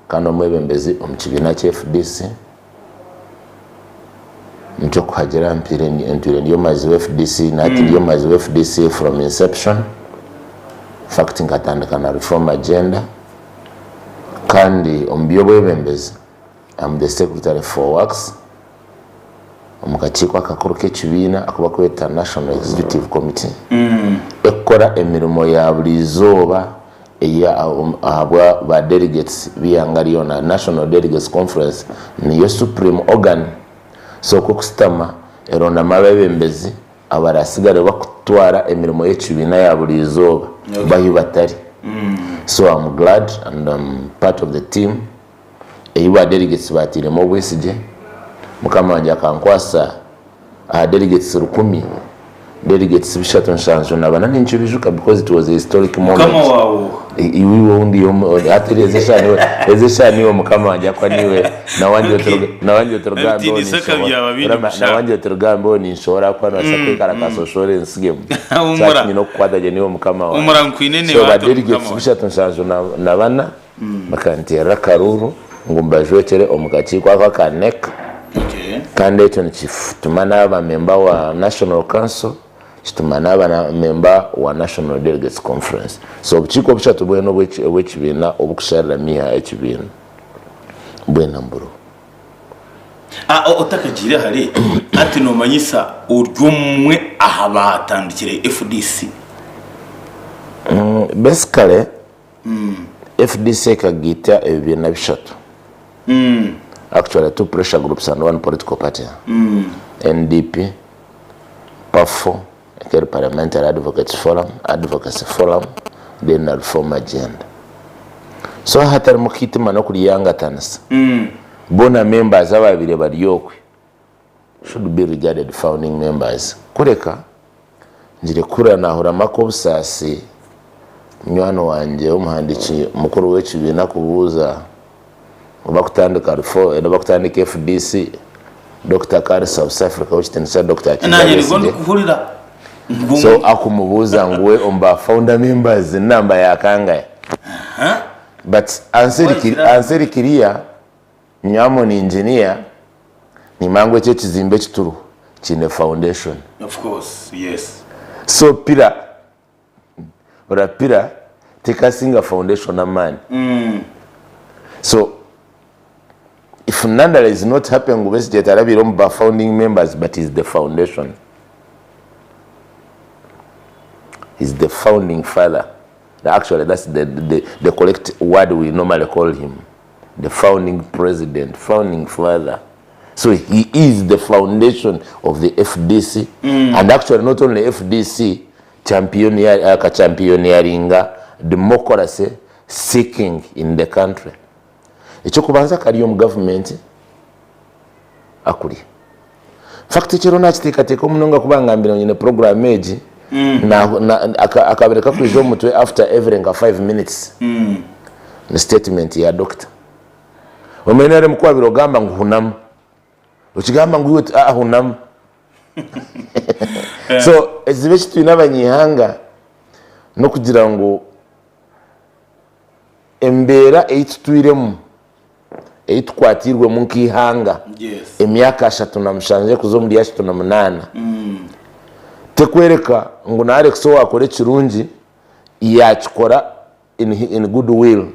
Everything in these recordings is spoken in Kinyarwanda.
kandi omwebembezi omukibina kya FDC ncho kuhagera mpire niyo mazi wa FDC nati niyo mazi wa FDC from inception fact ngatandika na reform agenda kandi ombyo bwebembezi I'm the secretary for works omukachiko akakuru k'ekibina akuba kweta National Executive Committee ekora emirimo ya buli izooba ahabwa ba delegates biyangaliyo na National Delegates Conference niyo supreme organ so kukusitama eronda mabebembezi abarasigare bakutwara emirimo y'ekibina ya buli izooba bahi batari so I'm glad and I'm part of the team eyiwa delegates batiremo obwisije mukama wanje akankwasa delegates 10 delegates bishatu nshanjo nabana ninchubijuka because it was a historic moment kama wawo iwiwe undi ezeshani wo mukama wanje kwa niwe na wanje oturugambo ni nshora kwa nasakwe karaka social nsige cyane no kwada je niwo mukama wa umurankwine so ba delegates bishatu nshanjo nabana bakantera karuru ngumbajwekere omukachi kwa kanek kandi ekyo nikitumana abamemba wa National Council kitumana abamemba wa National Delegates Conference so obukiiko bushatu bweno bw'ekibiina obukusharira miha ekibiina bwena mburu otakagire hali ati nomanyisa uryumwe aha batandikire FDC basically FDC kagita ebibiina bishatu actually 2 pressure groups and 1 political party NDP PAFO Parliamentary Advocacy Forum then reform agenda so hatari mukitima no kuri yanga tanasa bona members ababire bariyokwe should be regarded founding members kureka njire kura nahura makobusasi nywano wanje umuhandiki mukuru w'ekibina kubuza bakutandika reform bakutandika FDC Dr. Kari South Africa which tensa Dr. so akumubuza ngwe omba founder members namba ya kanga but answer kiria nyamo ni engineer ni mangwe cyo kizimbe kituru kine foundation of course yes so pira take singa foundation na man so if Nandala is not happening with the Arabic founding members, but is the foundation. He's the founding father. Actually, that's the correct word we normally call him. The founding president, founding father. So he is the foundation of the FDC. And actually not only FDC, championeering democracy seeking in the country. Ekyo kubanza kaliyo mu government akuli fact kiro nakiteekateka omunonga kubanga mbira nyine program eji akabereka kwijo mutwe after every 5 minutes the statement ya doctor omenere mukwabiro gamba nguhunamu ukigamba nguwe ahunamu so ezibe kitu nabanyihanga no kugira ngo embera eitutwiremu eitukwatirwe munkihanga emyaka 37 kuzo muri 38 tekwereka ngo na Alex wakore kirungi yakikora in good will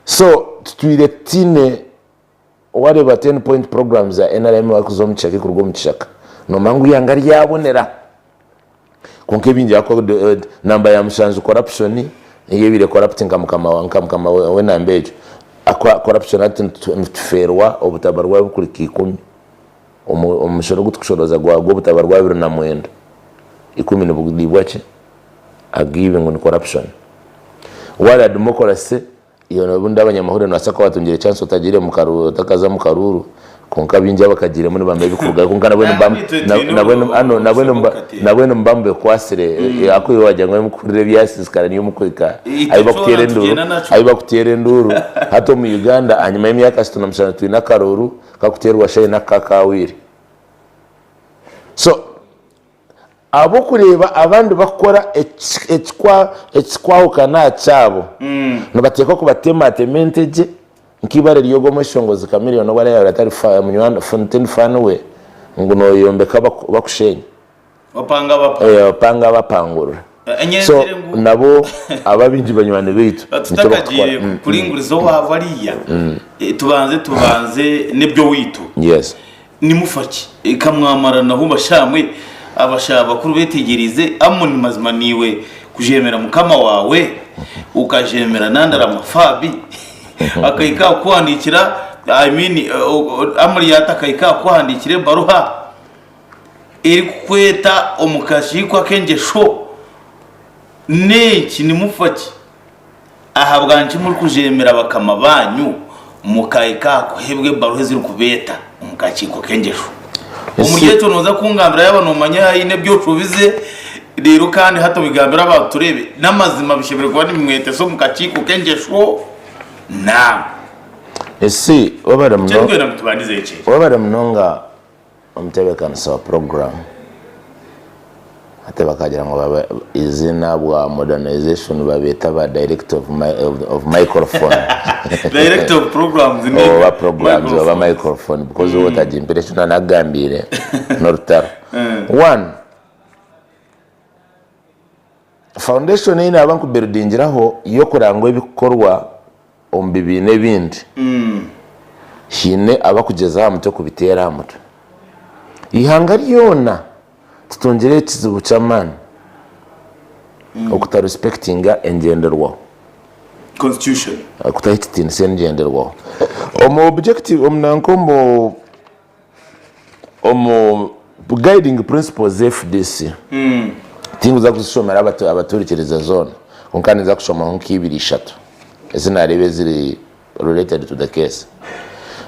so tutwire tine whatever 10 point programs za NRM wakuzo mchaki kurwo mchaka no mangu yangari yabonera konke binje yako namba ya mshanzu corruption yebire corrupting kama wena mbejo corruption atferwa obutabarwa bukuriki 10 omushoro gutukushoroza gwa butabarwa 29 10 nibugibwache agiving on corruption wala democracy iyo bunda abanyamahoro nasaka watungire chance utagire mukaruru takaza mukaruru konka binje bakagire muri bambe bikuruga konka nabwene mbambe kwasire akuyo wajangwe mukurire byasiskara niyo mukwika ayibakutere nduru hato mu Uganda anyuma y'imyaka 67 na karuru kakuterwa shayi na kakawiri so abo kureba abandi bakora ekikwahukana cyabo nibateeka ko batematementeje nk'ibare ryogo mushongozi kamiliyoni wala ya ratari fa munywanda fontaine fan we ngo noyombeka bakushenya bapanga bapangura so nabo ababinji banywani bitu tutakagiye kuringurizo wavariya tubanze nebyo witu yes nimufaki ikamwamara naho bashamwe abashaba kuri betegerize amuni mazima niwe kujemera mukama wawe ukajemera nandara mafabi akayika kwandikira amuri yatakayika kwandikire baruha iri kweta omukashi kwa kengesho neki nimufaki ahabwanci muri kujemera bakama banyu mukayika kuhebwe baruhe ziri kubeta omukachiko kengesho umuyeto noza kungambira y'abantu manya ine byo cubize rero kandi hato bigambira abaturebe namazima bishebere kwa nimwete so mukachiko kengesho na esi wabara mnonga omutebekano sa program ate bakagira ngo baba izina bwa modernization babeta ba director of microphone director of programs in the programs of microphone because what ajimpireshona nagambire nortar one foundation ina abantu buildingiraho yo kurangwa ibikorwa ombibi nebindi hine abakugeza hamto kubitera hamto ihanga ryona tutongere kizibu cy'amani okuta respectinga engenderwaho constitution kutahitini sengenderwaho omo objective omnankombo omo guiding principles FDC tingu za kushomera abaturikiriza zone konkani za kushoma nk'ibiri eshatu ezina rebe ziri related to the case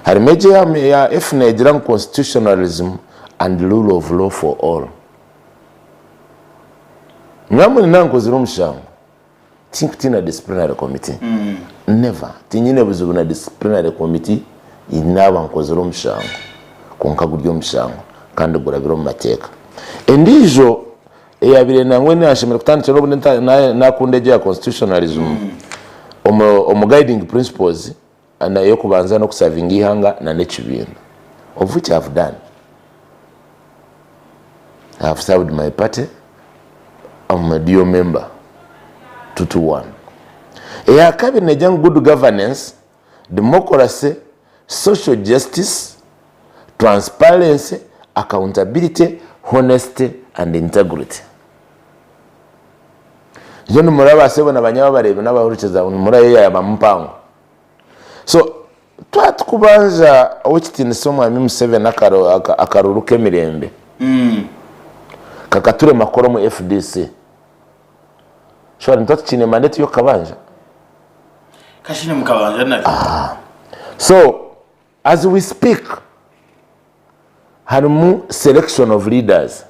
hari major ya FNA constitutionalism and rule of law for all. Ngamwe nanko ziro mushango think tina disciplinary committee never tinyine buzubu na disciplinary committee inaba nko ziro mushango konka guryo mushango kandi gurabiro mu mateka endijo eyabire nangwe nashimira kutandikira n'ubundi nakundeje ya constitutionalism omo guiding principles ana yo kubanza no kusavinga ihanga na nekibintu of which I have done. I have served my party. I'm a dual member 2-1. A cabinet young good governance, democracy, social justice, transparency, accountability, honesty, and integrity. Joni muraba sebo na banyaba barebe n'abahurikiza muraye ya bampango. So twatukubanza wikitini somwa mimi 7 akaruru kemirembe. Kakature makoro mu FDC. Shwari ntatu chine mandate yo kabanja. Kashine mukabanja nari. So as we speak harimu selection of leaders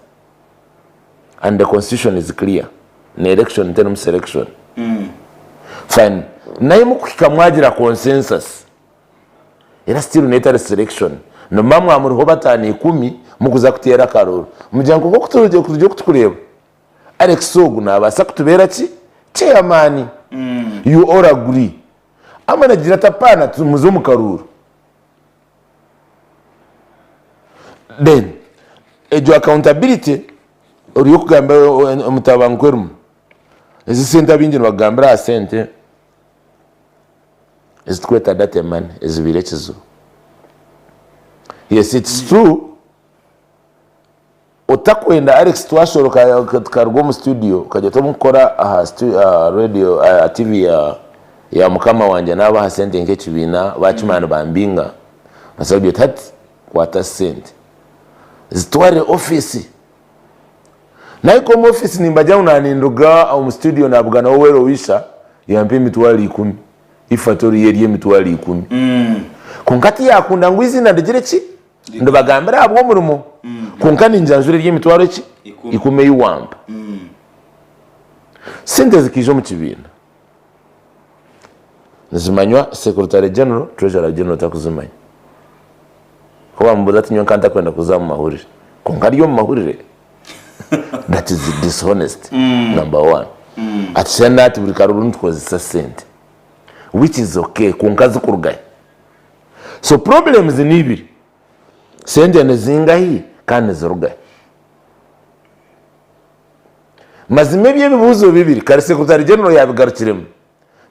and the constitution is clear. Na election in terms selection. Fine. Naye mukika mwagira consensus. Era still netari selection. No mamwe amuriho batani 10 mukuza kutera karoro. Mujyango ko kutuje kutukureba. Alex Sogu nabasa kutubera ki? Chairman. You all agree. Amana gira tapana tumuzo mu karoro. Then ejo accountability uri kugamba mutabanguko. Ezi senta bingi bagambira asente. Ezi kweta data man ezi birechezo. Yes, it's true. Otakwenda Alex twashoroka kargo mu studio kajya to mukora radio TV ya mukama wanje naba hasente nke kibina bachimana bambinga nasabye tati kwata sente zitware office naiko mu office nimbaja unaninduga au mu studio nabugana wero wisha yampe mitwali 10 ifatori yeri mitwali 10 kunkati yakunda ngwizi na ndegereki ndo bagambira abwo murumo kunkani njanjure ry'emitwaro ki ikume yiwamba sente zikijo mu kibina nzimanywa secretary general treasurer general takuzimanya ko bambuza tinyo kanta kwenda kuzamu mahurire kunkari yo mahurire that is dishonest. Number one. At Senate buri karuru tkozesa sente, which is okay kunkazi kurugaye. So problems ni ibiri, sente nezingahi kandi zirugaye. Mazime by'ebibuzo bibiri kare secretary general yabigarukiremo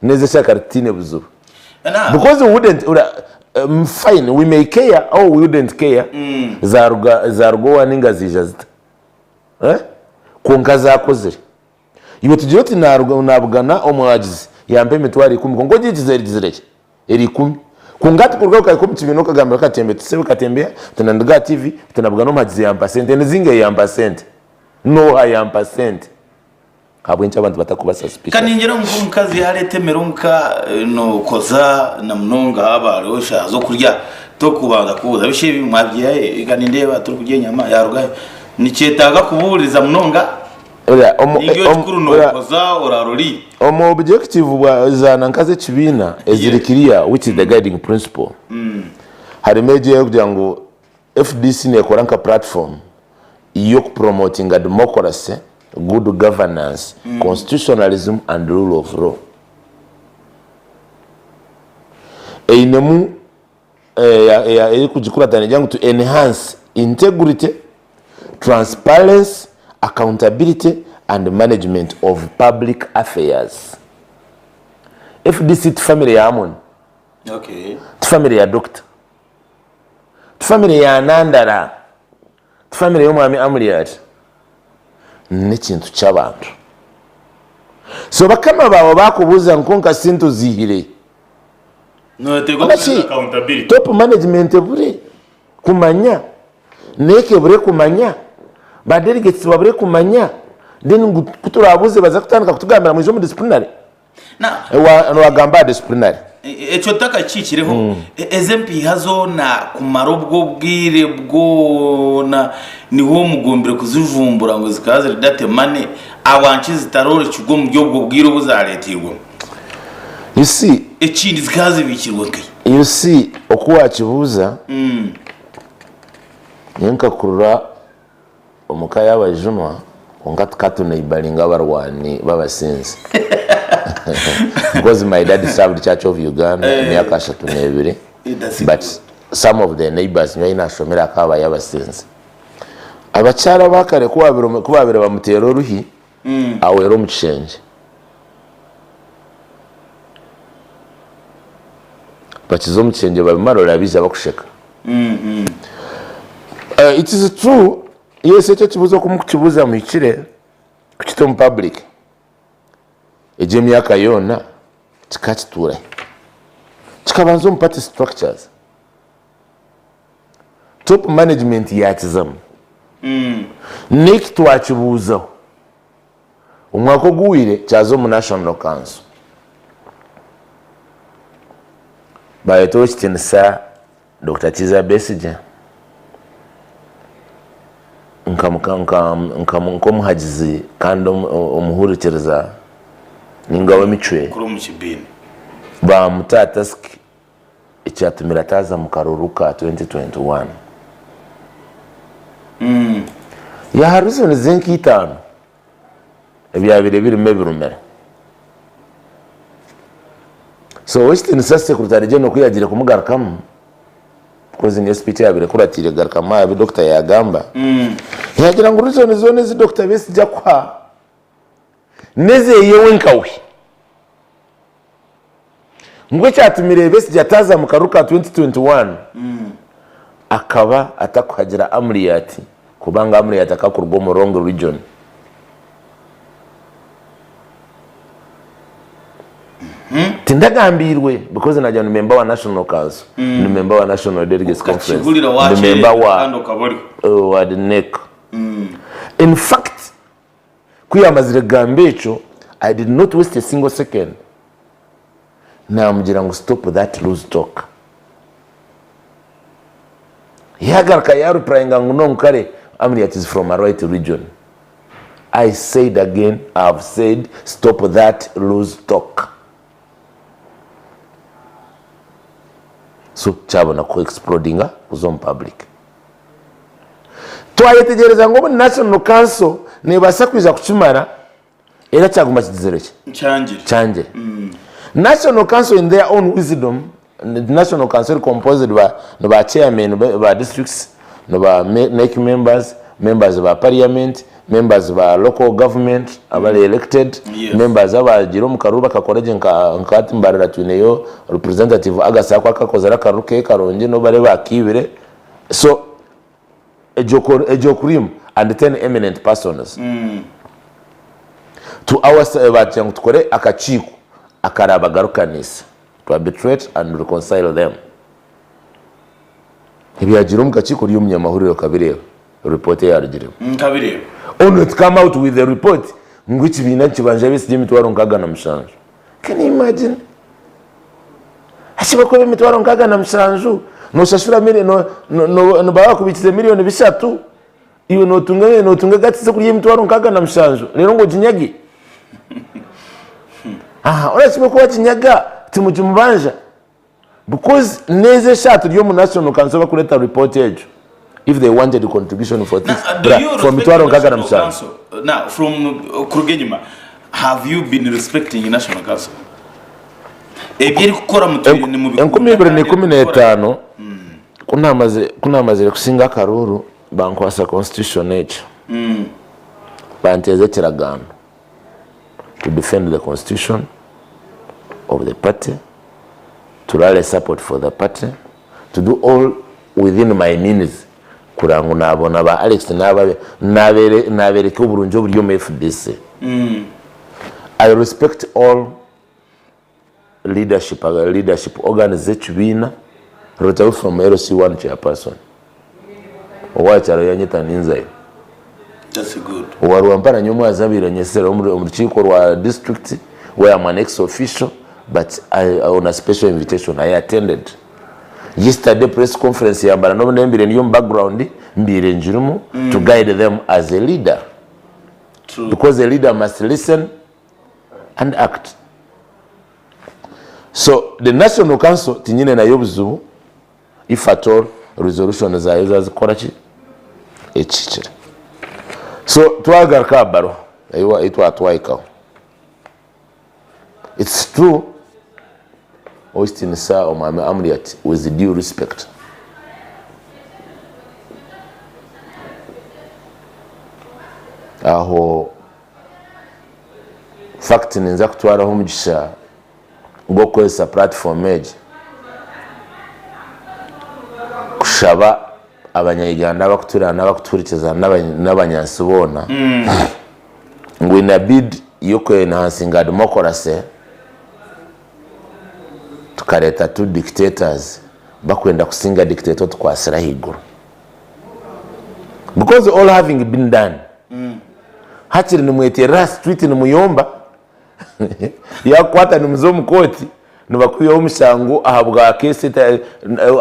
neze shakartine buzuba. Because we wouldn't fine, we may care or we wouldn't care. Zarugowa ninga zijazita kunkaza akozere iwe tugira uti nabugana omwagizi yampe mitwari 10 ngo gizerigizereke eri 10 kungati kurwa ukayiko mukibino kagamba katembe tusebe katembea tunanduga TV tunabugana omwagizi yampa sente nezinga yampa sente no ayampa sente habwencha abantu batakuba suspicious kaningera umukazi yaretemera umka no koza na mnonga abaro shazo kurya to kubanga kuza bishe bimwabye iganindeba turi kujye nyama yaruga nicyetaga kuburiza mnonga objective bwa nkaze kibina ezirikiriya which is the guiding principle. Hari meje yo kugira ngo FDC ne koranka platform yo promoting a democracy, good governance, constitutionalism and rule of law. Einemu kujikura tani jangu to enhance integrity, transparency, accountability and management of public affairs. FDC to family ya Amon. Okay. To family ya doctor. To family ya Nandara. To family ya Mwami Amriyat. Nechintu chabantu. So bakama bawo bakubuza nkonka sinto zihire. No, te go accountability. Top management bure kumanya. Neke bure kumanya. Badelegates babure kumanya. Then kuturabuze baza kutandika kutugambira mu jomu disciplinary. Na wagamba disciplinary. Echo taka chichireho SMP hazo na kumarobwo bwire bwo na niho mugombere kuzivumbura ngo zikaze date mane abanchi zitarore cyugo mu byo bwo bwire buzaretirwa. You see, ekindi zikaze bikirwa kai. You see okuwa kibuza. Nyenka kurura omukaya abajunwa ongati katuna ibalinga barwani babasinzi. Because my dad served the Church of Uganda myaka 32, but some of the neighbors nyina shomera kaba yabasinzi. Abacyara bakare kubabira bamutera uruhi awero muchenje. Bakizo muchenje babimarora biza bakusheka. It is true. Yes, ecyo kibuzo kumukibuza mu ikire kukito mu public. Eje myaka yona kikakitura. Kikabanzo mu party structures. Top management yakizamu. Neki twakibuza. Umwako guwire cyazo mu National Council. Bayeto kitinisa Dr. Chiza Besije. Nkamuhagizi kandi umuhurikiriza ningawe micwe kuri umukibini ba mutatask icyatumira taza mu karuruka 2021 ya haruzo zenki itano ebyabire birime birumera. So western secretary general kuyagira kumugarukamo because in speech yabire kuratire garukama abi doctor yagamba yagira ngo ruzo zone zi Dr. Besija kwa neze yewe nkawe ngwe cyatumire Besija taza mu karuka 2021 akaba atakuhagira Amriyati kubanga Amriyati akakurwa mu Rongo region. Tindagambirwe because najya no member wa National Council, no member wa National Delegates Conference, no member wa the NEC. In fact, kuyamazire gambecho, I did not waste a single second. Na mjira ngo stop that loose talk. Yagarka yaru prayinga ngo nonkare Amriyat is from a right region. I said again, I've said stop that loose talk. So chabona ko explodinga uzom public. Twayetegereza ngo National Council nebasa kwiza kukimara era kyaguma kigizero kyanjire. National Council in their own wisdom, the National Council composed by chairmen by districts, by NEC members, members of parliament, members of local government, abali elected, members of Jerome Karuba kakoreje nkati mbarira tuneyo representative agasa kwa kakozera karuke karonje no bale bakibire. So ejokurim and 10 eminent persons. To our batyangu tukore akachiku akaraba garukanisa to arbitrate and reconcile them. Ibya Jerome kachiku uri umunyamahuriro kabireba report yarigire. Kabireba. Only to come out with a report which bina kibanje bisi mitwaro nkaga na mshanju. Can you imagine? Ashiba ko mitwaro nkaga na mshanju no shashura no bawa kubikize miliyoni bishatu iyo no tunga gatise kuri mitwaro nkaga na mshanju rero ngo jinyagi. Urashiba ko kinyaga timujumubanja because neze shatu ryo mu National Council bakureta report yejo. If they wanted a contribution for this, from now from Kurugenyuma, have you been respecting the National Council? Kuna mazire kusinga karuru bankwasa constitution age. Banteze kiragano to defend the constitution of the party, to rally support for the party, to do all within my means. Kurangu nabona ba Alex nabereke uburunjo buri mu FDC. I respect all leadership organization bina rotawe from LC1 chairperson. Owacharo yanyita ninzayo. That's good. Waruwampana nyumu azabira nyesera umurukiko rwa district where I'm an ex-official, but on a special invitation I attended. Yesterday press conference yambara no nembire niyo background mbire njirumu to guide them as a leader. True. Because a leader must listen and act. So the National Council tinyine na yobuzubu if at all resolution za zikora ki ekicire. So twagaruka baro ayiwa itwa twaika. It's true. Austin Sa Omame Amriat with due respect. Aho fact ninza kutwara ho mugisha ngo kwesa platform age kushaba abanyayiganda bakuturana bakuturikiza n'abanyasubona ngo ina bid yo kwenhansinga democracy tukareta tu dictators bakwenda kusinga dictator tukwasira higuru because all having been done hakiri nimwetera street nimuyomba yakwata nimzo mukoti nibakuye umushango ahabwa case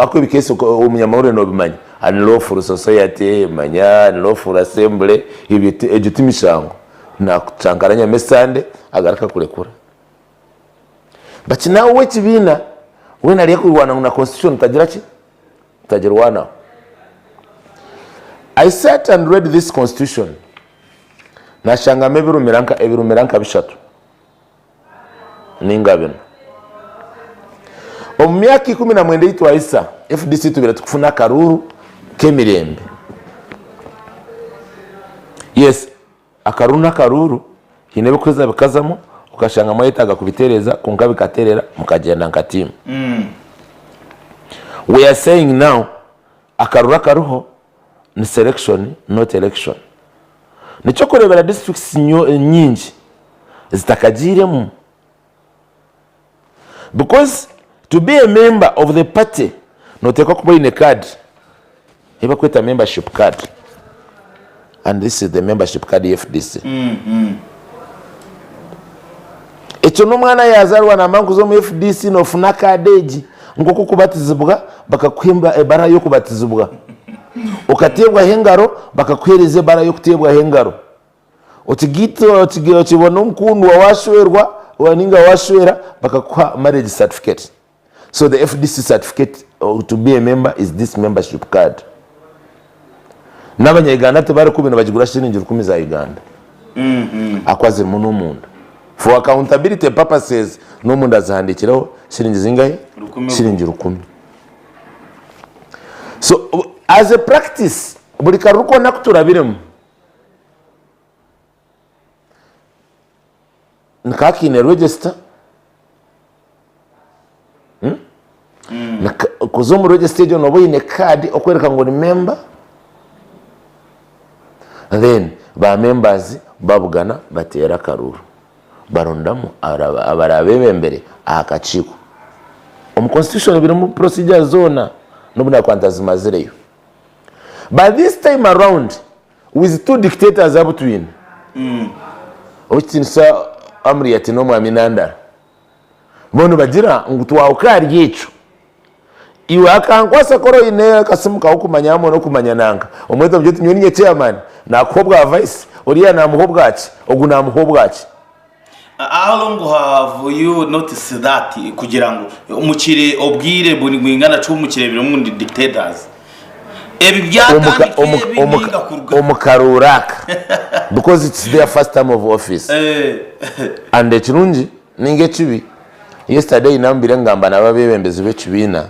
akwibi case umunyamahoro no bimanya unlawful society manya unlawful assembly ibiti ejutimishango na kucangaranya mesande agaraka kurekura but now wekibina wena liye kuwana na constitution tajirwana. I sat and read this constitution na shanga ebirumiranka bishatu ningabino omyaki 19 yitwa isa FDC tubira tukufuna karuru kemirembe. Yes, akaruna karuru hinebe kuza bikazamo ukashanga mayitaga kubitereza kunga bikaterera mukagenda nkatimu. We are saying now akarura karuho ni selection not election. Nicho kurebera districts nyingi zitakagiremu because to be a member of the party noteka kuba ine card iba kweta membership card and this is the membership card FDC. Echo nomwana yazarwa na mangu zo mu FDC no funa kadeji ngoko kubatizibwa bakakwemba ebara yo kubatizibwa ukatebwa hengaro bakakwereze bara yo kutebwa hengaro otigito kibona umkundu wa washwerwa waninga washwera bakakwa marriage certificate. So the FDC certificate to be a member is this membership card. N'abanyayiganda tebare kubino bagigura shiringi 10 za Uganda. akwaze mu n'umuntu for accountability purposes n'umuntu azahandikiraho shilingi zingahe shilingi 10. So as a practice buri karu ko nakuturabiremo nkakine register kuzo mu register jo no boyine card okwereka ngo ni member, then ba members babugana batera karuru barondamo abarabe mbere akaciko constitution biri mu procedure zona nobuna kwantazimazireyo. But this time around with two dictators up between ochitinsa amri ati no mwaminanda bono bagira ngutwa ukari yecu iwe akankwasa koro ine kasimuka ukumanyamo no kumanyananga omweto byo tunyonye chairman nakobwa vice oriya namuhobwa ati ogunamuhobwa ati. How long have you noticed that kugira ngo umukire obwire buni gwingana cyo umukire biri mu dictators ebi byatandika omukaruraka because it's their first time of office and ekirungi ninge kibi yesterday nambire ngamba nababebembezi b'ekibina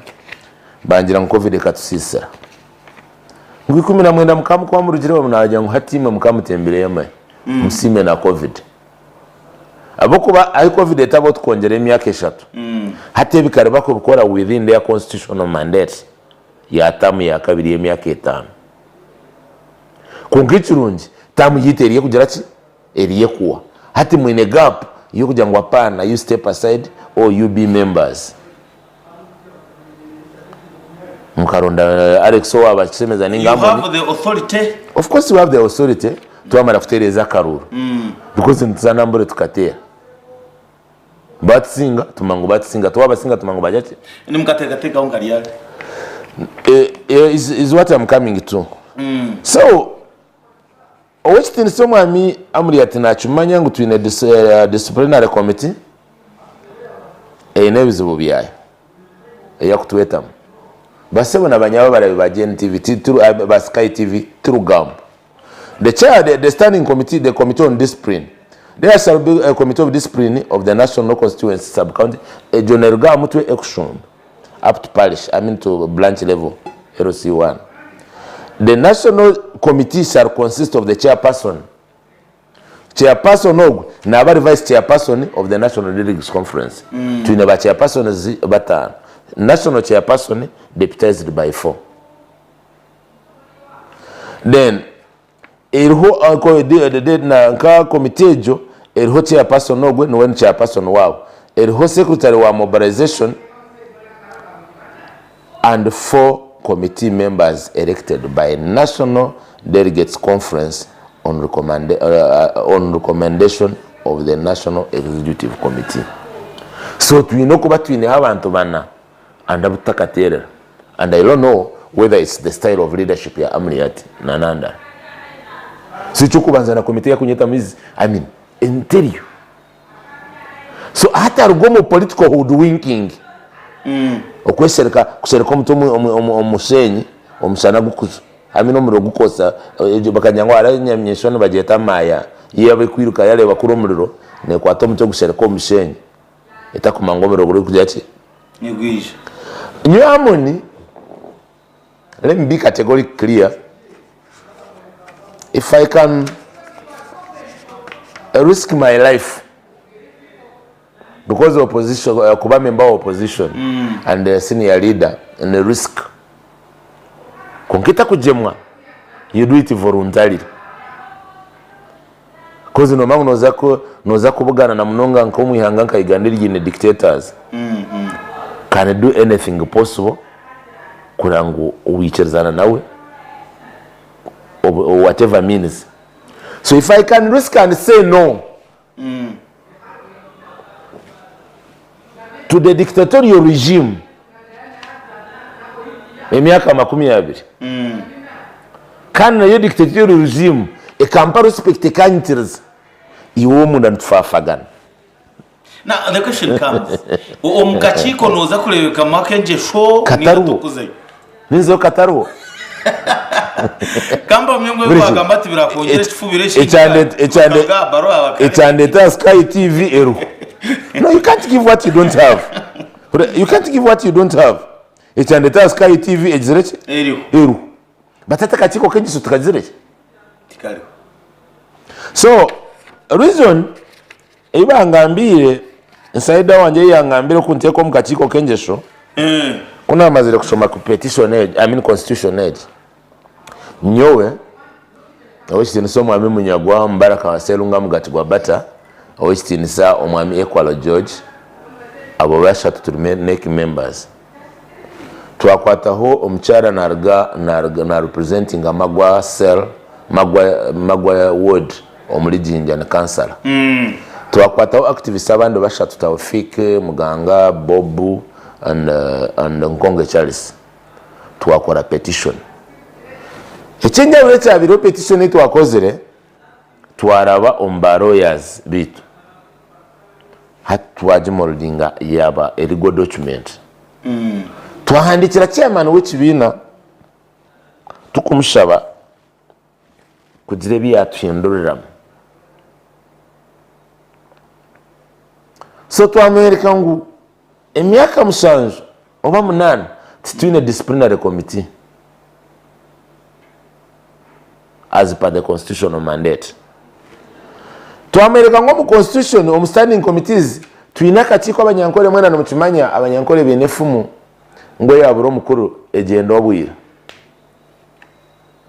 bangira ngo covid katusisira ngwi 19 mukamu kwa murugire bamunaje ngo hatima mukamutembere yamaye musime na covid abokuba ay covid etabo tukongera emyaka 3 hatebikare bakubikora within their constitutional mandate ya tamu ya kabiri emyaka 5 kungikirungi tamu yiteriye kugira ki eriye kuwa hati mwine gap yo kugira ngo apana you step aside or you be members mukaronda Alex waba kisemeza ningambo. You have the authority? Of course we have the authority to amara kutereza karuru because ntsana mbere tukatera batsinga tumango batsinga twabasinga tumango bajati ni mkatekateka ongari yake is what I'm coming to. So which thing so mwami amuri ati nachumanya ngo twine disciplinary committee nebizibu byayo yakutwetamu basebo nabanyabo barabe ba Gotv turu ba Sky TV turu gam the chair the standing committee the committee on discipline there shall be a committee of discipline of the national constituency sub county a general gam to action up to parish to branch level RC1. The national committee shall consist of the chairperson og na bari vice chairperson of the national delegates conference to never chairperson bata national chairperson deputized by 4. Then na nka committee jo elho chairperson ogwe no when chairperson wao elho secretary wa mobilization and 4 committee members elected by national delegates conference on recommendation of the national executive committee. So we know kuba twine abantu bana andabutakaterera and I don't know whether it's the style of leadership ya Amriati nananda. So kubanza na committee ya kunyeta mizi interior. So hata rugomo political hoodwinking okwesereka kusereka mutomu omusenyi omusana gukuzo omuro gukosa bakanyangwa aranyamyeshone bageta maya yabe kwiruka yale bakuru omuriro ne kwato muto gusereka omusenyi etakumangomero buri kujaki nigwisha nyamoni. Let me be categorically clear. If I can risk my life because of opposition, kuba member of opposition and the senior leader and the risk kunkita kujemwa, you do it voluntarily because no mangu noza kubugana na mnonga nkomu ihanganga igandiri yine dictators can do anything possible kurangu uwicherzana nawe or whatever means. So if I can risk and say no to the dictatorial regime emyaka 20 kana yo dictatorial regime ekampa respect countries iwo munda ntufafagana. Now the question comes omukachiko noza kulebeka makenje show nizo Kataru kamba myongwe bagamba ati birakongera kifubire ekyandeta Sky TV eru. No, you can't give what you don't have. You can't give what you don't have. Ekyandeta Sky TV egizireki eru batata kachiko kenjiso tukazireki tikali. So reason iba ngambire inside wanje yangambire kunteko mukachiko kenjesho kuna amazire kusoma ku petition age, I mean constitution age. Nyowe owikitinisa omwami Munyagwa Mbaraka wa Serunga mugati gwa bata, owikitinisa omwami Equal George, abo bashatu tuli members. Twakwataho omukyala na representing Magwa Cell, Magwa Ward omulijinja ne councillor. Twakwataho activists abandi bashatu Taufik Muganga Bobu and Nkonge Charles. Twakora petition. Echenja wecha abiro petition twakozere twaraba ombaroyers bitu. Hatwajimoldinga yaba erigo document. Twahandikira chairman w'ekibina tukumushaba kugira byatuhinduriramu. So twamwereka ngu emyaka 7 oba 8 titwine disciplinary committee as per the constitutional mandate. Twamwereka ngo mu constitution standing committees twina kachiko abanyankole mwena no mukimanya abanyankole benefumu ngo yaburo mukuru egenda obwira.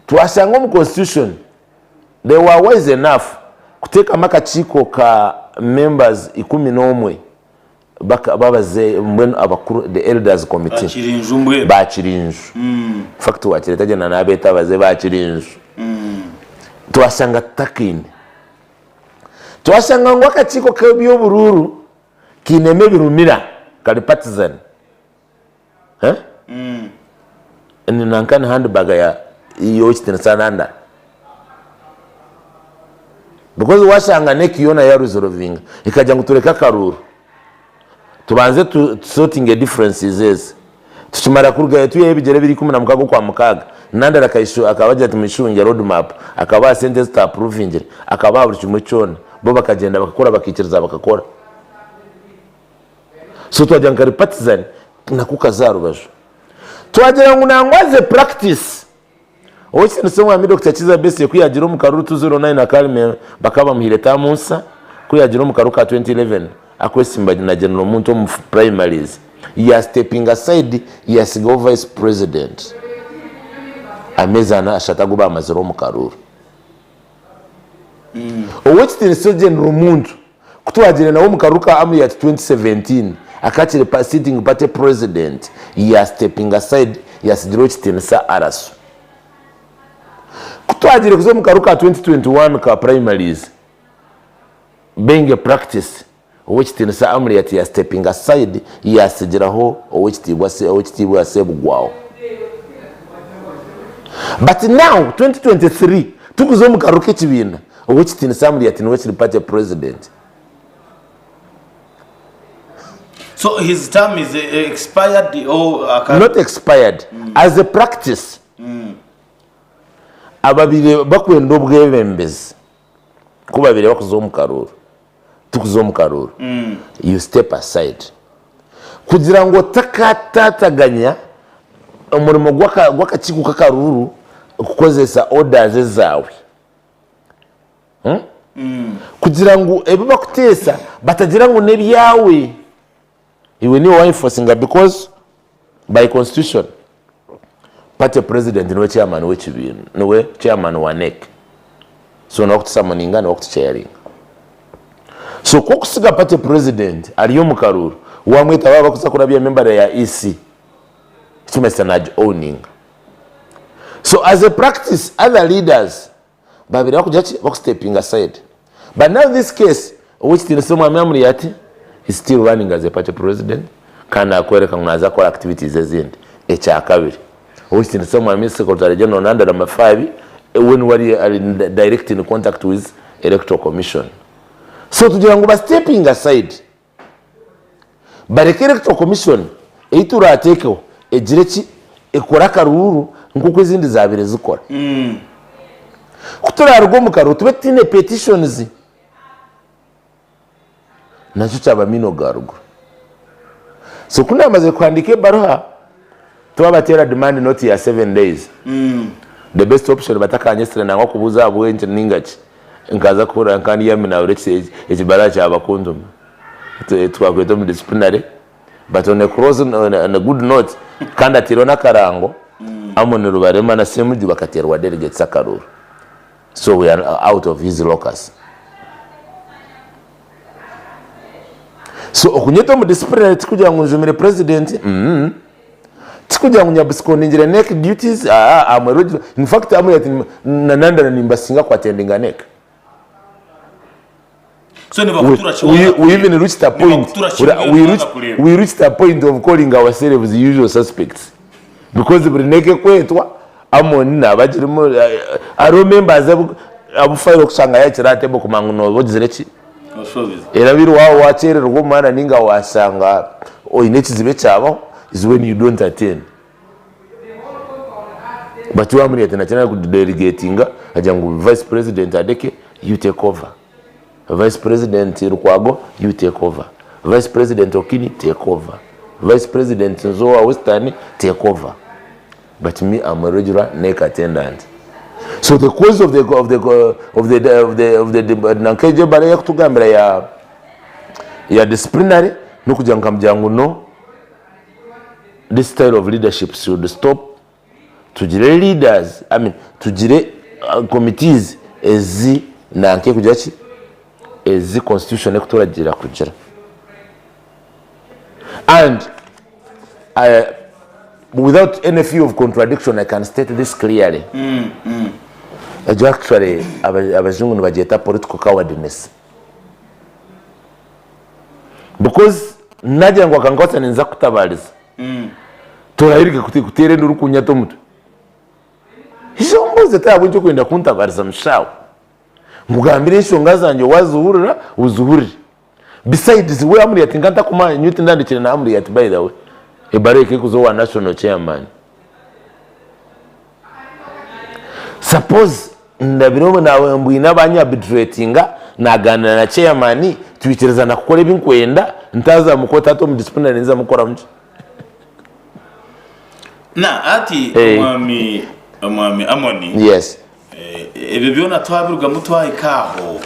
Twasanga mu constitution they were wise enough kuteka makachiko ka members 11 babaze mbwenu abakuru the elders committee bachirinju fact wakiretaje na nabeta baze bachirinju. Twasanga takini twasanga ngo akachiko kabyo bururu kineme birumira kali partisan ni nankani handbag ya iyo chitensananda because wasanga neki yona ya resolving ikaja ngutuleka karuru tubanze sorting differences is tukimara kuruga yetu yebigere biri 10 kwa mukaga nanda rakayisho akabaje tumishunge road map akaba sentence to approving akaba buri kimwe cyone bo bakagenda bakakora bakikiriza bakakora. So twajankari partisan nakukazarubajo twagira ngo nangwaze practice ochi nisomwa mi Dr. Chiza Bese kuyagira mu karuru 209 na kalme bakaba muhireta munsa kuyagira mu karuka 2011 akwesimba na general muntu mu primaries ya stepping aside ya sigo vice president amezana ashataguba amaziro mu karuru ochi nisomwa general muntu kutwagira nawo mu karuka amri ya 2017 akachire sitting party president ya stepping aside ya sidrochitinisa arasu kutwagire kuzo mu karuka 2021 ka primaries benge practice owichitinisa amri ya stepping aside ya sigiraho owichitibwa sebugwao. But now 2023 tukuzo mu karuka kibina owichitinisa amri ya tinwechiri party president. So his term is expired or not expired as a practice. Ababire bakwenda obwebembezi kubabire bakuzomu karuru tukuzomu karuru you step aside kugira ngo takatataganya umurimo gwakakiku kakaruru kukozesa orders zawe kugira ngo ebiba kutesa batagira ngo nebyawe iwe ni enforcing because by constitution party president no chairman w'ekibina no chairman wa NEC so no kutsamaninga no kutsharing. So kokusiga party president aliyo mu karuru wamwita baba kusakura bya member ya EC kimesa na owning. So as a practice other leaders babiri bakujachi stepping aside, but now this case which tinisoma memory yati is still running as a party president kana akwereka ngunaza kwa activities ezindi echa kabiri which tinisoma secretary general nanda na mafabi when wali direct in contact with electoral commission. So tugira ngo ba stepping aside bareke electoral commission eitura ateko ejirechi ekora karuru nkuko izindi zabire zikora kuturarwo mu karo tube tine petitions nacyo cyaba mino gargo so kunamaze kwandika baruha tubabatera demand note ya 7 days the best option batakanyesera nangwa kubuza abwenje ningaki nkaza kura kandi yamina uretse ekibara cyabakunduma twakweta mu disciplinary but on a cross on a good note kandi atirona karango amone rubarema na semuji bakaterwa delegates akaruru so we are out of his locus so okunyeta mu disciplinary tikugira ngo njumire president tikugira ngo nyabiskoningire neck duties amwe in fact amwe yati nananda nimbasinga kwa tendinga neck. So we even reached a point we reached a point of calling ourselves the usual suspects because brineke kwetwa amoni nabajirimo I remember abufayiro kusanga yakirate bo kumanguno bogizereki era biri wawo wacererwa umwana ninga wasanga ineki zibe cyabo is when you don't attend but you amuri atena cyane ku delegatinga ajya ngo vice president adeke you take over. Vice President Rukwago, you take over. Vice President Okini, take over. Vice President Zoa Western, take over. But me, I'm a regular neck attendant. So the cause of the nankeje bare yakutugambira ya disciplinary no kujanga mjangu no. This style of leadership should stop. Tujire leaders, I mean, tujire committees ezi nanke kujachi ezi constitution ekuturagira kugira and without any fear of contradiction I can state this clearly. Actually abazungu nibageta political cowardness because najya ngo akangotsa ninza kutabaliza turahirike kutere n'urukunya to mutu izo mboze tabwe cyo kwenda kuntabariza mshawo mugambire inshonga zanjye wazuhurira uzuhurire besides we amuri ati nganta kuma nyuti ndandikire na amuri ati by the way ebareke kuzo wa national chairman suppose ndabiro nawe mbwina abanya arbitratinga naganira na chairman tubikireza nakukora ibinkwenda ntaza mukota to mu disciplinary nza mukora mje na ati mwami amoni yes ebe byona twabiruga mutwaye kaho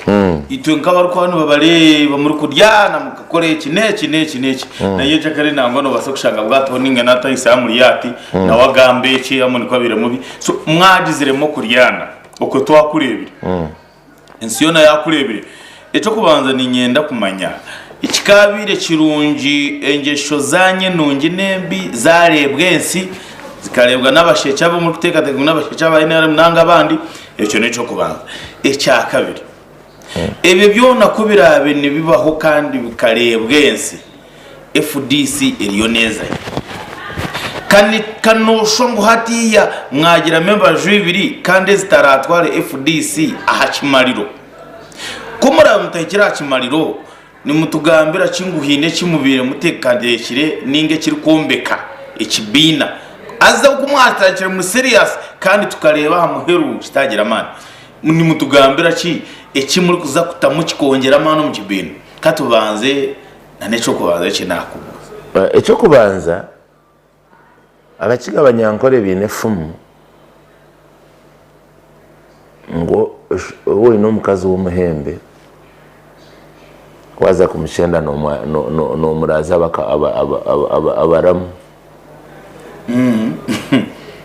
itwe nkabaruko hano babareba muri kuryana mukakore iki nayo jakare nangono basokushanga bwato ninga natayisamuri yati na wagambe iki amoni kwabire mubi so mwagiziremo kuryana uko twakurebire ensiyona yakurebire eco kubanza ni nyenda kumanya ikikabire kirungi engesho zanye nungi nembi zarebwensi zikarebwa n'abashecha bo muri kutekateka n'abashecha bayine nanga abandi icyo nico kubanza icya kabiri ebe byona kubirabe ni bibaho kandi bikarebwensi FDC iriyo neza kandi kanosho ngo hatiya mwagira member jubiri kandi zitaratware FDC ahakimariro kumura mutakira kimariro ni mutugambira kinguhine kimubire mutekandekire ninge kiri kombeka ikibina aza kumwatakira mu serious kandi tukareba muheru kitagira mani ni mutugambira ki eki muri kuza kutamukikongera mano mu kibino katubanze na neco kubanza kinakubuza eco kubanza abakiga abanyankore binefumu ngo wowe no mukazi w'umuhembe waza kumushenda no muraza abaramu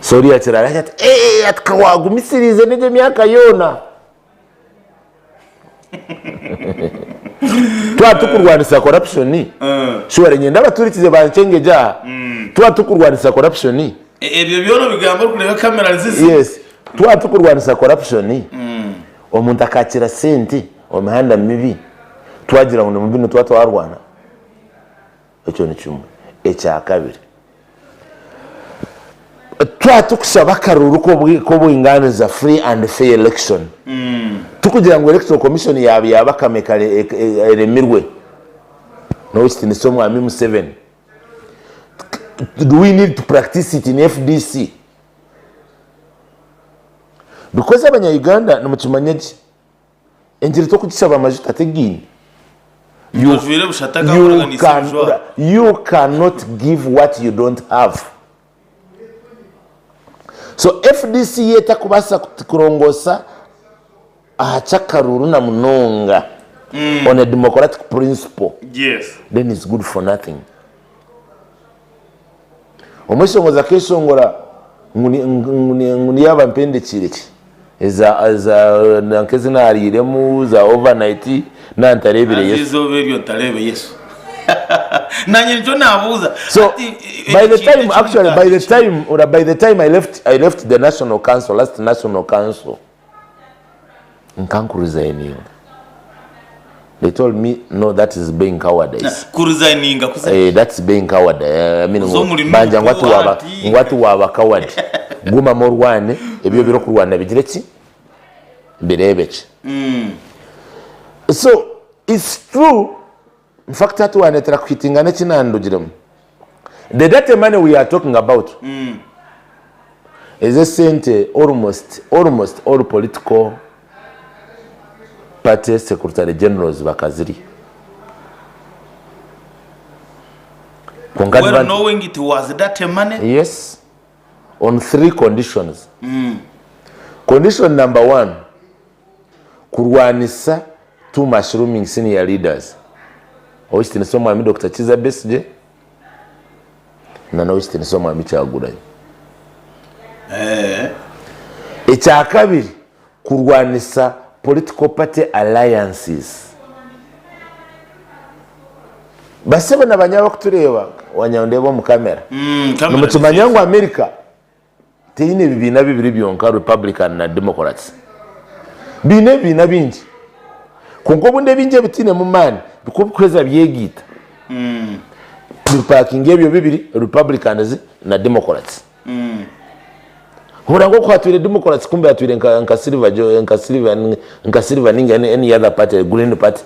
sori yatira ati atkawagumisirize nige myaka yona tukurwanisa corruption shware nyenda baturikize bancengeja tukurwanisa corruption ebyo byono bigambo kureba kamera nzizi yes tukurwanisa corruption omuntu akakira senti omihanda mibi twagira ngo mubino twatwarwana ecyo ni cyumwe echa kabiri tukusaba karuru ko bwinganiza free and fair election tukugira ngo electoral commission yabakamekare eremirwe no within so mwami mu 7 do we need to practice it in FDC because abanya-Uganda nimukimanyaki engeri tokukisaba amajuta tegini. You cannot give what you don't have. So FDC yeta kubasa kurongosa achakaruru na munonga on a democratic principle. Yes. Then it's good for nothing. Omwesongoza kesongora nguni yaba mpende kireki eza nankezi aliremu za overnight na ntarebire Yesu. Izo beryo ntarebe Yesu. Nanye njo nabuza. So by the time I left the National Council, last National Council, nkanku resigning. They told me no, that is being cowardice. Kuresigninga that's being coward. I mean banja ngwatu waba coward. Guma morwane ebyo biro kurwana bigireki birebeki. So it's true. In fact, that one is the data money we are talking about is a center almost all political party secretary generals bakaziri. Well, knowing it was data money? Yes, on 3 conditions. Condition number 1, kurwanisa 2 mushrooming senior leaders. Oistini somo ami Dr. Chiza Besje na oistini somo ami Kyagulanye. Ekyakabiri kurwanisa political party alliances. Basebe nabanyaba kutureba wanyondebo mu kamera. Nomukimanya ngo America teyine bibina bibiri byonka Republican na Democrats. Bina bingi. Kongo bunde binje bitine mu mani bikukweza byegita. Parking ebyo bibiri Republicans na Democrats. Horango kwatwire Democrats kumbe atwire nka silver ninga any other party, Green Party.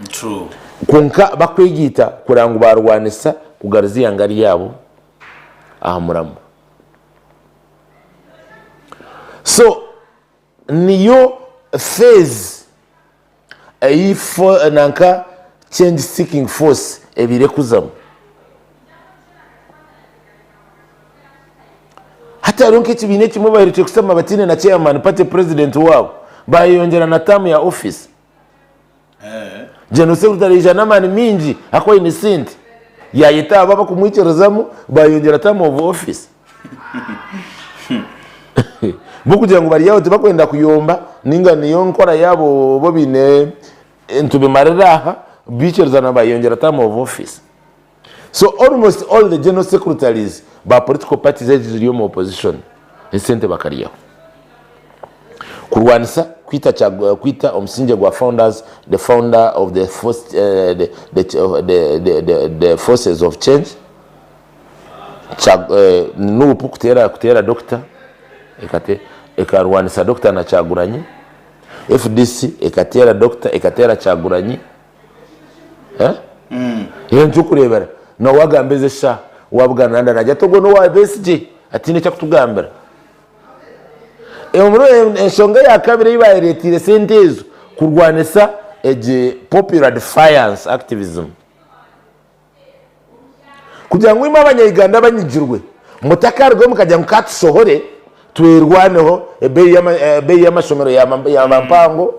True. Konka bakwegita kurango barwanisa kugarzi yangari yabo ahamuramu. So niyo phase nanka change seeking force ebire kuzamu. Hata ronke kibine kimwe bahirite kusema batine na chairman party president wao bayongera na tamu ya office. General secretary janamani minji akwa innocent ya yita baba kumwicherezamu bayongera tamu of office. Bukugira ngo bari yawo tibakwenda kuyomba ninga niyo nkora yabo bobine entube mariraha bicherezana bayongera tamu of office. So almost all the general secretaries by political parties ziri mu opposition esente bakariyaho kurwanisa kwita omusinje gwa founders, the founder of the first the forces of change nupu kutera doctor ekate ekarwanisa doctor na Kyagulanyi. FDC ekatera doctor ekatera Kyagulanyi. Yenju kurebera no wagambeze sha wabugana najya togo no wa BSG atine cyo kutugambira umuro eshonga ya kabiri yibayiretire sentezo kurwanisa eje popular defiance activism kugira ngo imwe abanya-Uganda banyigirwe mutakarwe mukajya mukatusohore twirwaneho ebeyi y'amashomero ya mampango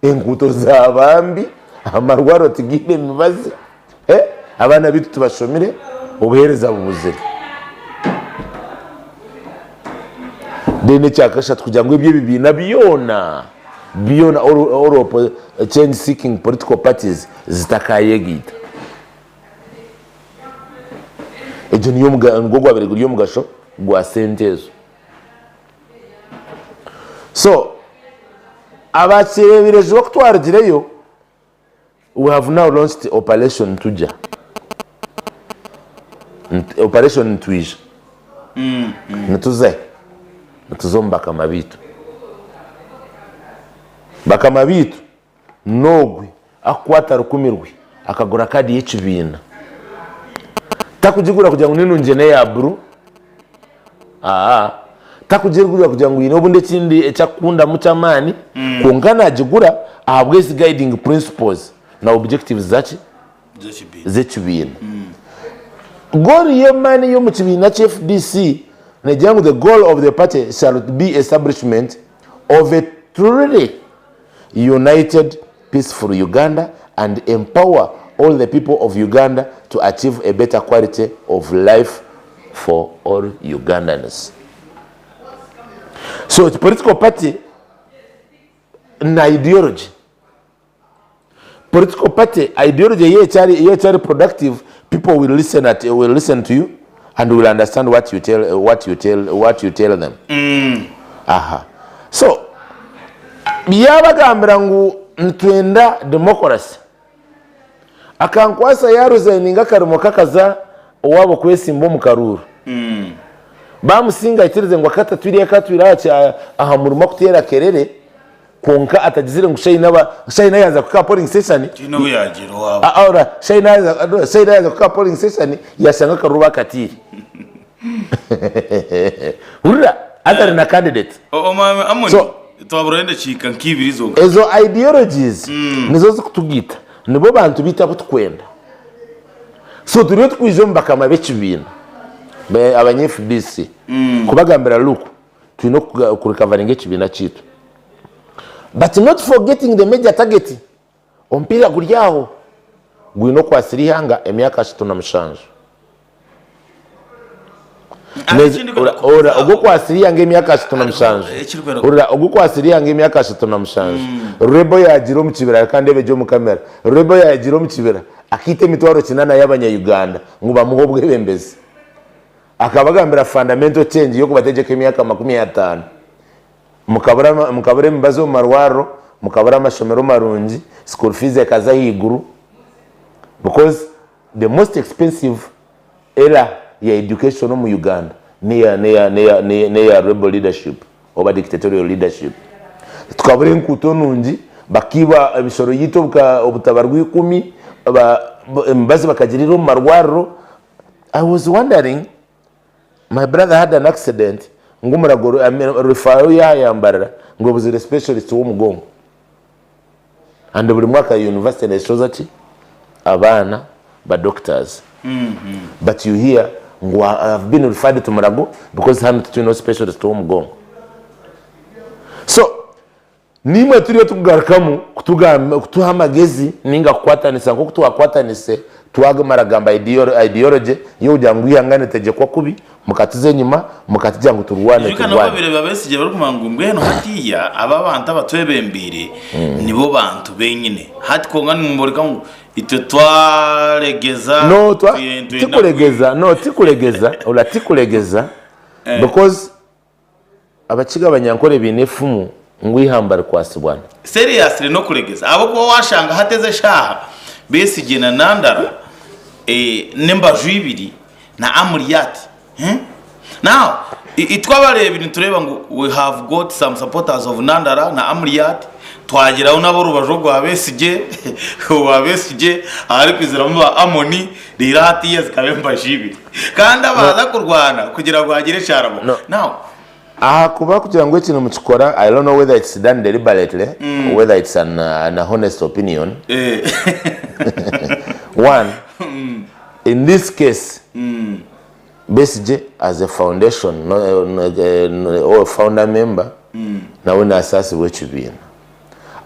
enguto zabambi amarwaro tigine mibazi abana bitu tubashomire ubuhereza bubuzire dene cyakasha kugira ngo ibyo bibina biyona all change seeking political parties zitakayegita ejo niyo ngogo abere yo mugasho gwa sentezo. So abakirebireje bakutwarigireyo we have now launched operation Tuja. Operation Twija. Natuze natuzomba kamabitu bakamabitu nogwe akwata rukumirwe akagura kadi y'ekibina takujigura kugira ngo ninunje ne ya bru takugirwa kugira ngo yino bunde kindi ecyakunda mu cyamani kungana agigura ahabwe isi guiding principles na objectives zachi zechibina goal yemani yo mu kibina cha FDC negira ngo the goal of the party shall be establishment of a truly united peaceful Uganda and empower all the people of Uganda to achieve a better quality of life for all Ugandans. So the political party na ideology. Political party ideology ye chari productive, people will listen to you and will understand what you tell them. Aha. So byabagambira ngu ntwenda democracy akankwasa yaruzayininga karimo kakaza owabo kwesimbo mu karuru bamusinga itirize ngo akatatwiriye katwira aha murimo kutera kerere konka atagizire ngo shayina yaza ku polling station kino yagiro wabo ahora shayina yaza ku polling station yashanga karuba katiri ura atari na candidate mama amoni twaburende chika nkibirizo ezo ideologies nizo zikutugita nibo bantu bita kutkwenda so turiyo twije mbakama bekibina abanye FDC kubagambira luku twino kurikavaringa ekibina kitu but not forgetting the major target ompira guryaho gwino kwasirihanga emyaka 67 ora ogukwasiriya ng'emyaka 67 ora ogukwasiriya ng'emyaka 67 rebo yagiro mu kibira kandi ebejo mu kamera rebo yagiro mu kibira akite mitwaro kinana y'abanya Uganda ngo bamuho bwebembezi akabagambira fundamental change yo kubategeka emyaka 50 mukabura mbazo marwaro mukabura amashomero marungi school fees ekaza higuru because the most expensive era ya education mu Uganda near rebel leadership over dictatorial leadership tukabure nkuto nungi bakiba ebisoro yito obutabarwa 10 mbazi bakagirira mu marwaro. I was wondering, my brother had an accident ngumuragoro referral yayambara ngo buzire specialist wo mugongo and buri mwaka university na shows ati abana ba doctors but you hear I've been referred to Marago because I'm no specialist to mugongo. So nimwe turiyo tugarakamu kutuhamagezi ninga kwatanisa ngo kutuakwatanise tuwaga maragamba ideology yo jangu yangane tegekwa kubi mukatize nyuma mukatijya ngo turwane turwane babire babesije bari kumangumwe no hatiya aba bantu abatwebembire nibo bantu benyine hati kongana mumboreka ngo ito twaregeza tikuregeza because abakiga abanyankore binefumu ngwihambara kwasibwana seriously no kuregeza abo ko washanga hateze shaha besije na nandara nemba jwibiri na amuriyati now itwabareba ibintu tureba ngo we have got some supporters of nandara na amuriyati twagiraho nabo rubajo gwabesije ari kwizera mu amoni rirati yazikabemba jibiri kandi abaza kurwana kugira ngo agire sharabo now kuba kugira ngo ikintu mukikora I don't know whether it's done deliberately or whether it's an honest opinion. One, in this case BSJ as a foundation or founder member na we nasasi w'ekibina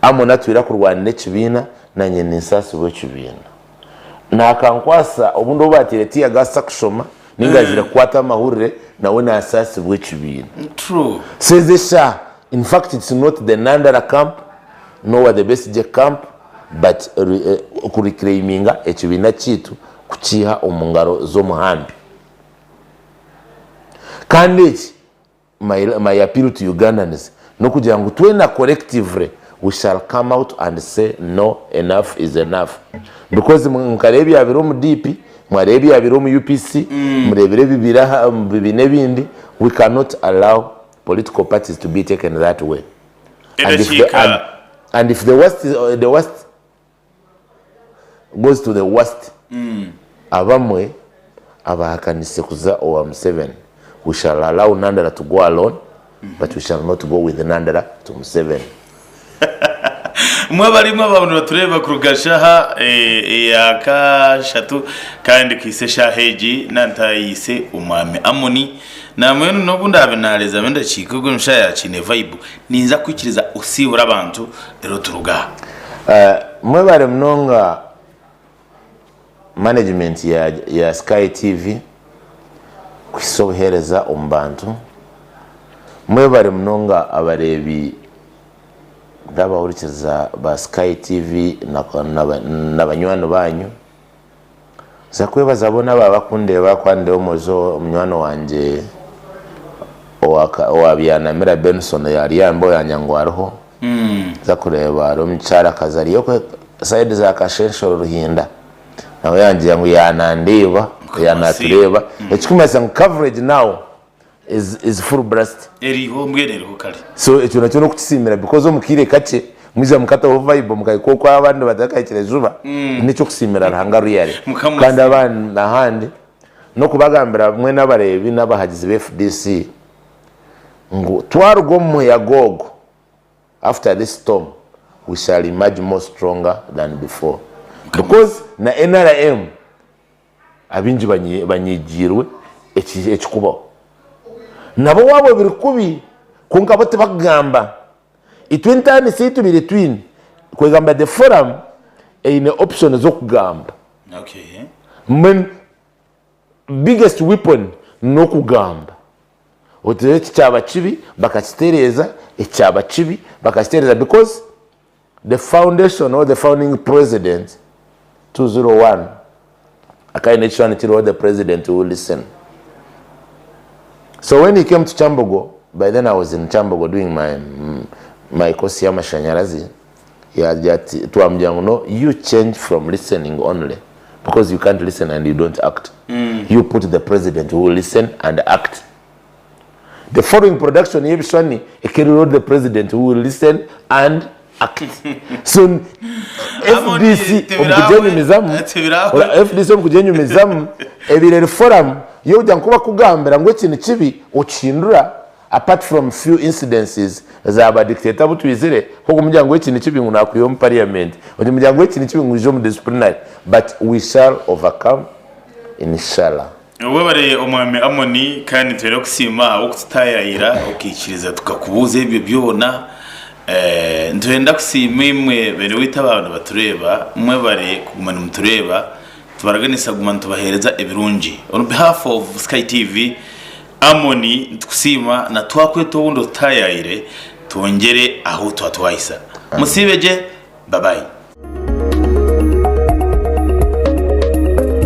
amona twira kurwanira ekibina na nyene nsasi w'ekibina nakankwasa obundo batiretiya gasa kushoma ningazira kwata amahurire na we nasasi w'ekibina. True. Says this in fact it's not the Nandara camp nor the BSJ camp but kuriclaiminga ekibina kitu kukiha omungaro zo muhambi kandi my appeal to Ugandans no kugira ngo twena collectively we shall come out and say no, enough is enough, because mukarebi yabiro mu DP mwarebi yabiro mu UPC murebere bibira bibine bindi we cannot allow political parties to be taken that way. And if the worst goes to the worst abamwe abahakanise kuza owa 7 we shall allow Nandara to go alone but we shall not go with Nandala to Museveni. Mwe barimo abantu batureba ku rugashaha ya kashatu kandi kwisesha heji nantayise umwami Amoni namwe n'obundi abenaleza benda chikugo nshaya chine vibe ninza kwikiriza usibura abantu rero turuga mwe bare mnonga management ya Sky TV kwisohereza umbantu mwe bare mnonga abarebi ndabahurikiza ba Sky TV n'abanywano banyu zakwe bazabona babakundeba kwande omozo umnywano wanje owabyana mira Benson yari yambo yanyangwaraho zakureba romchara kazariyo ko side za kashensho ruhinda nawe yanje yangu yanandiba yanatureba ekikumasa coverage now is full breast eriho mbwerero kali so ekyo nakyo no kukisimira because omukire kache mwiza mukata wa vibe mukayiko kwa abandi badakayikira zuba nicyo kusimira rangaru yari kandi abandi nahandi no kubagambira mwe n'abarebi n'abahagizi be FDC ngo twarugo mu yagogo after this storm we shall emerge more stronger than before because na NRM abinji banyigirwe ekikubaho nabo wabo birikubi kunka bote bagamba itwintani situ biri twin kwegamba the forum ine option zo kugamba okay men biggest weapon no kugamba otereti cyaba kibi bakakitereza ecyaba kibi bakakitereza because the foundation or the founding president 201 akaine chwana tiro the president will listen. So when he came to Chambogo, by then I was in Chambogo doing my course ya mashanyarazi. No, you change from listening only because you can't listen and you don't act. You put the president who will listen and act. The following production, Ebishwani, wrote the president who will listen and act. So FDC omkujenyu mizamu ebirere forum yo jankuba kugambira ngo ikintu kibi ukindura apart from few incidences za ba dictator butwizire ko kumujyango w'ikintu kibi ngo nakuyo mu parliament uri mujyango w'ikintu kibi ngo mu disciplinary but we shall overcome inshallah. Wabare omwami Amoni kandi twere kusima okutayayira okikiriza tukakubuza ibyo byona ntwenda kusima imwe bere wita abantu batureba mwe bare kugumana mutureba tubaraganisa gumana tubahereza ebirungi on behalf of Sky TV Amoni tukusima na twakweto wundo tayayire tongere aho twatwayisa musibeje bye bye.